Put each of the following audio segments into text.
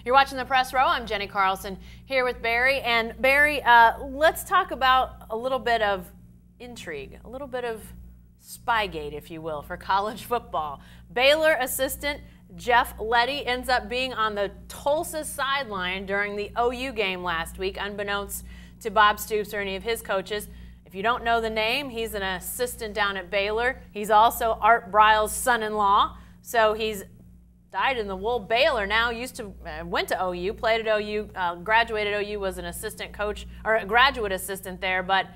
You're watching The Press Row. I'm Jenny Carlson here with Barry. And Barry, let's talk about a little bit of intrigue, a little bit of Spygate, if you will, for college football. Baylor assistant Jeff Lebby ends up being on the Tulsa sideline during the OU game last week, unbeknownst to Bob Stoops or any of his coaches. If you don't know the name, he's an assistant down at Baylor. He's also Art Briles' son-in-law, so he's dyed-in-the-wool Baylor now, went to OU, played at OU, graduated OU, was an assistant coach, or a graduate assistant there, but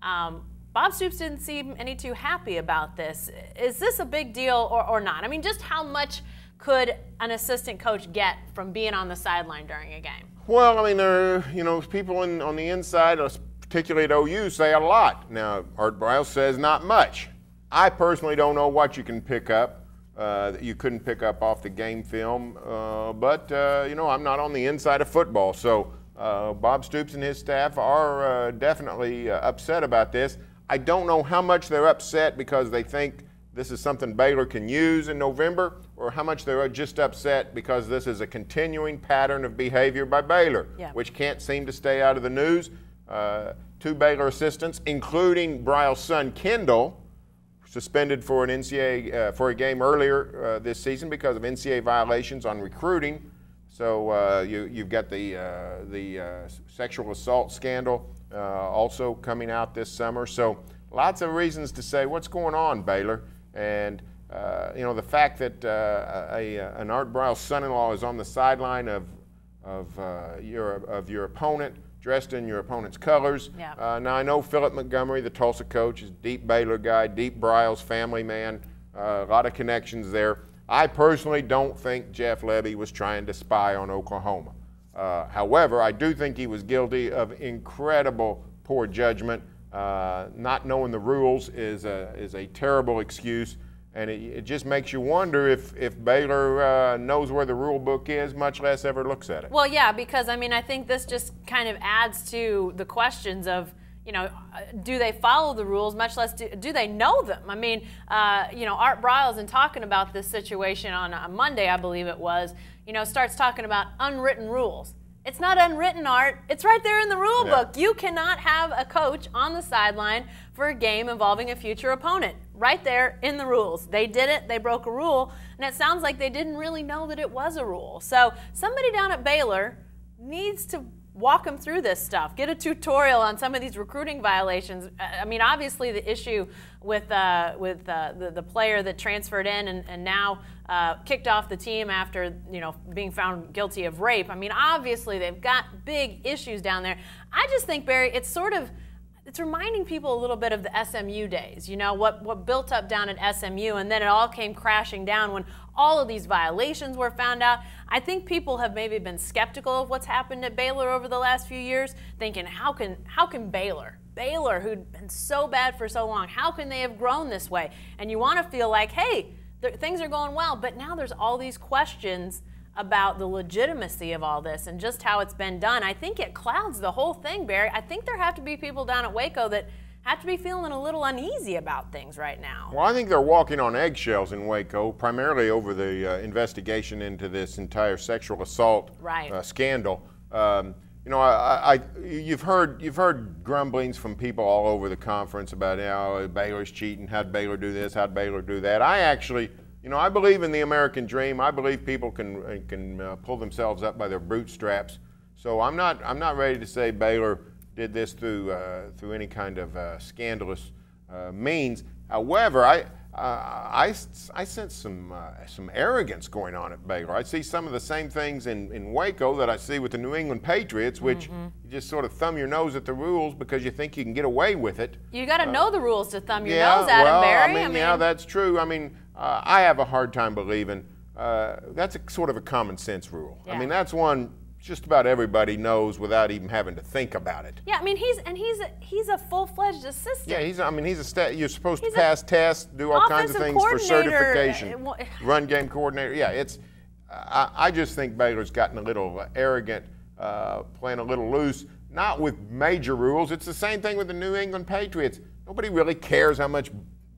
Bob Stoops didn't seem any too happy about this. Is this a big deal or not? I mean, just how much could an assistant coach get from being on the sideline during a game? Well, I mean, people on the inside, particularly at OU, say a lot. Now, Art Briles says not much. I personally don't know what you can pick up that you couldn't pick up off the game film, but I'm not on the inside of football, so Bob Stoops and his staff are definitely upset about this. I don't know how much they're upset because they think this is something Baylor can use in November, or how much they're just upset because this is a continuing pattern of behavior by Baylor, which can't seem to stay out of the news. Two Baylor assistants, including Briles' son Kendall, suspended for an NCAA for a game earlier this season because of NCAA violations on recruiting. So you've got the sexual assault scandal also coming out this summer. So lots of reasons to say, what's going on, Baylor? And the fact that an Art Briles' son-in-law is on the sideline of your opponent, dressed in your opponent's colors. Yeah. Now, I know Philip Montgomery, the Tulsa coach, is a deep Baylor guy, deep Briles family man, a lot of connections there. I personally don't think Jeff Lebby was trying to spy on Oklahoma. However, I do think he was guilty of incredible poor judgment. Not knowing the rules is a terrible excuse, and it just makes you wonder if Baylor knows where the rule book is, much less ever looks at it. Well, yeah, because, I mean, I think this just kind of adds to the questions of, do they follow the rules, much less do they know them? I mean, Art Briles, in talking about this situation on Monday, I believe it was, starts talking about unwritten rules. It's not unwritten, Art. It's right there in the rule book. You cannot have a coach on the sideline for a game involving a future opponent. Right there in the rules. They did it. They broke a rule. And it sounds like they didn't really know that it was a rule. So somebody down at Baylor needs to walk them through this stuff. Get a tutorial on some of these recruiting violations. I mean, obviously the issue with the player that transferred in and now kicked off the team after being found guilty of rape. I mean, obviously they've got big issues down there. I just think, Barry, it's reminding people a little bit of the SMU days, what built up down at SMU, and then it all came crashing down when all of these violations were found out. I think people have maybe been skeptical of what's happened at Baylor over the last few years, thinking, how can Baylor, who'd been so bad for so long, how can they have grown this way? And you want to feel like, hey, things are going well, but now there's all these questions about the legitimacy of all this and just how it's been done. I think it clouds the whole thing, Barry. I think there have to be people down at Waco that have to be feeling a little uneasy about things right now. Well, I think they're walking on eggshells in Waco, primarily over the investigation into this entire sexual assault scandal. You've heard grumblings from people all over the conference about how Baylor's cheating, how'd Baylor do this, how'd Baylor do that. I actually, I believe in the American dream. I believe people can pull themselves up by their bootstraps. So I'm not ready to say Baylor did this through any kind of scandalous means. However, I sense some arrogance going on at Baylor. I see some of the same things in Waco that I see with the New England Patriots, which you just sort of thumb your nose at the rules because you think you can get away with it. You got to know the rules to thumb your nose at them, Barry. I mean, yeah, that's true. I mean, I have a hard time believing that's sort of a common sense rule. Yeah. I mean, that's one just about everybody knows without even having to think about it. Yeah, I mean, he's a full-fledged assistant. Yeah, you're supposed to pass tests, do all kinds of things for certification. Run game coordinator. Yeah, I just think Baylor's gotten a little arrogant, playing a little loose, not with major rules. It's the same thing with the New England Patriots. Nobody really cares how much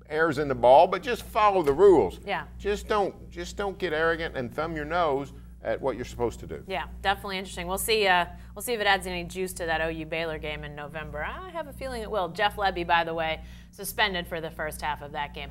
air's in the ball, but just follow the rules. Yeah. Just don't get arrogant and thumb your nose at what you're supposed to do. Yeah, definitely interesting. We'll see if it adds any juice to that OU-Baylor game in November. I have a feeling it will. Jeff Lebby, by the way, suspended for the first half of that game.